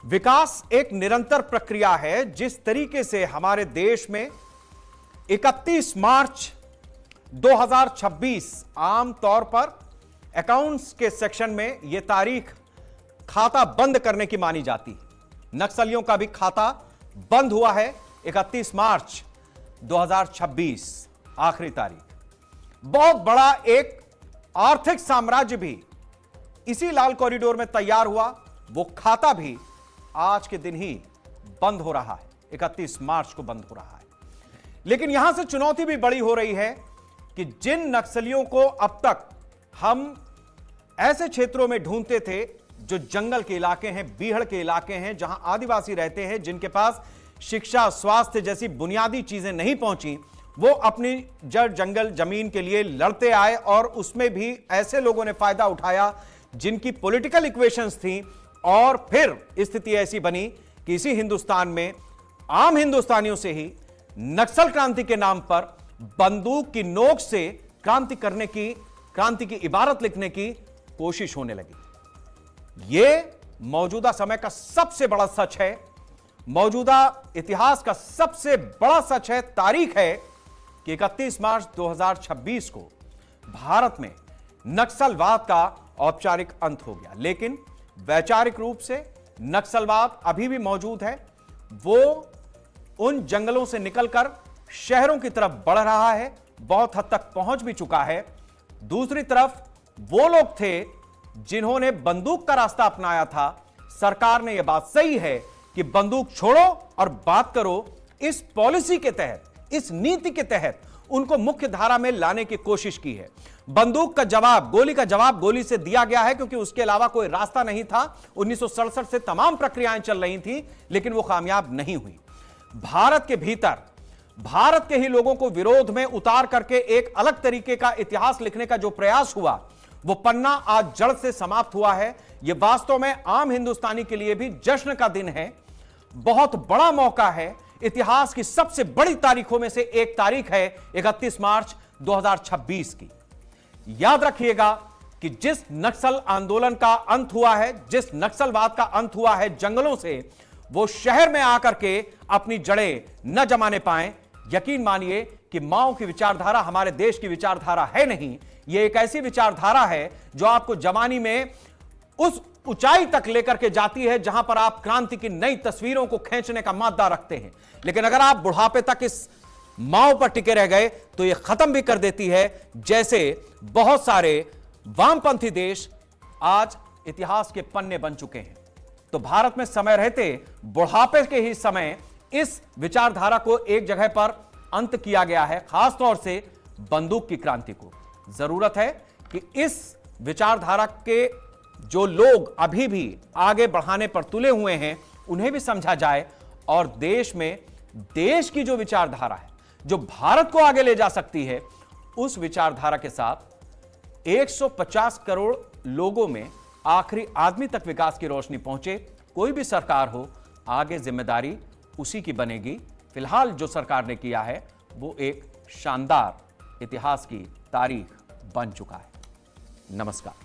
विकास एक निरंतर प्रक्रिया है। जिस तरीके से हमारे देश में 31 मार्च 2026 आमतौर पर अकाउंट्स के सेक्शन में यह तारीख खाता बंद करने की मानी जाती है। नक्सलियों का भी खाता बंद हुआ है 31 मार्च 2026 आखिरी तारीख। बहुत बड़ा एक आर्थिक साम्राज्य भी इसी लाल कॉरिडोर में तैयार हुआ। वो खाता भी आज के दिन ही बंद हो रहा है, 31 मार्च को बंद हो रहा है। लेकिन यहां से चुनौती भी बड़ी हो रही है कि जिन नक्सलियों को अब तक हम ऐसे क्षेत्रों में ढूंढते थे जो जंगल के इलाके हैं, बीहड़ के इलाके हैं, जहां आदिवासी रहते हैं, जिनके पास शिक्षा, स्वास्थ्य जैसी बुनियादी चीजें नहीं पहुंची, वो अपनी जड़ जंगल जमीन के लिए लड़ते आए और उसमें भी ऐसे लोगों ने फायदा उठाया जिनकी पॉलिटिकल इक्वेशंस थी। और फिर स्थिति ऐसी बनी कि इसी हिंदुस्तान में आम हिंदुस्तानियों से ही नक्सल क्रांति के नाम पर बंदूक की नोक से क्रांति की इबारत लिखने की कोशिश होने लगी। यह मौजूदा समय का सबसे बड़ा सच है, मौजूदा इतिहास का सबसे बड़ा सच है। तारीख है कि 31 मार्च 2026 को भारत में नक्सलवाद का औपचारिक अंत हो गया। लेकिन वैचारिक रूप से नक्सलवाद अभी भी मौजूद है। वो उन जंगलों से निकलकर शहरों की तरफ बढ़ रहा है, बहुत हद तक पहुंच भी चुका है। दूसरी तरफ वो लोग थे जिन्होंने बंदूक का रास्ता अपनाया था। सरकार ने यह बात सही है कि बंदूक छोड़ो और बात करो। इस पॉलिसी के तहत, इस नीति के तहत उनको मुख्य धारा में लाने की कोशिश की है। बंदूक का जवाब, गोली का जवाब गोली से दिया गया है, क्योंकि उसके अलावा कोई रास्ता नहीं था। 1967 से तमाम प्रक्रियाएं चल रही थी, लेकिन वो कामयाब नहीं हुई। भारत के भीतर भारत के ही लोगों को विरोध में उतार करके एक अलग तरीके का इतिहास लिखने का जो प्रयास हुआ, वो पन्ना आज जड़ से समाप्त हुआ है। यह वास्तव में आम हिंदुस्तानी के लिए भी जश्न का दिन है, बहुत बड़ा मौका है। इतिहास की सबसे बड़ी तारीखों में से एक तारीख है 31 मार्च 2026 की। याद रखिएगा कि जिस नक्सल आंदोलन का अंत हुआ है, जिस नक्सलवाद का अंत हुआ है जंगलों से, वो शहर में आकर के अपनी जड़ें न जमाने पाए। यकीन मानिए कि माओ की विचारधारा हमारे देश की विचारधारा है नहीं। यह एक ऐसी विचारधारा है जो आपको जवानी में उस ऊंचाई तक लेकर के जाती है जहां पर आप क्रांति की नई तस्वीरों को खींचने का मादा रखते हैं। लेकिन अगर आप बुढ़ापे तक इस माओ पर टिके रह गए तो यह खत्म भी कर देती है, जैसे बहुत सारे वामपंथी देश आज इतिहास के पन्ने बन चुके हैं। तो भारत में समय रहते बुढ़ापे के ही समय इस विचारधारा को एक जगह पर अंत किया गया है, खासतौर से बंदूक की क्रांति को। जरूरत है कि इस विचारधारा के जो लोग अभी भी आगे बढ़ाने पर तुले हुए हैं उन्हें भी समझा जाए, और देश में देश की जो विचारधारा है जो भारत को आगे ले जा सकती है, उस विचारधारा के साथ 150 करोड़ लोगों में आखिरी आदमी तक विकास की रोशनी पहुंचे। कोई भी सरकार हो, आगे जिम्मेदारी उसी की बनेगी। फिलहाल जो सरकार ने किया है वो एक शानदार इतिहास की तारीख बन चुका है। नमस्कार।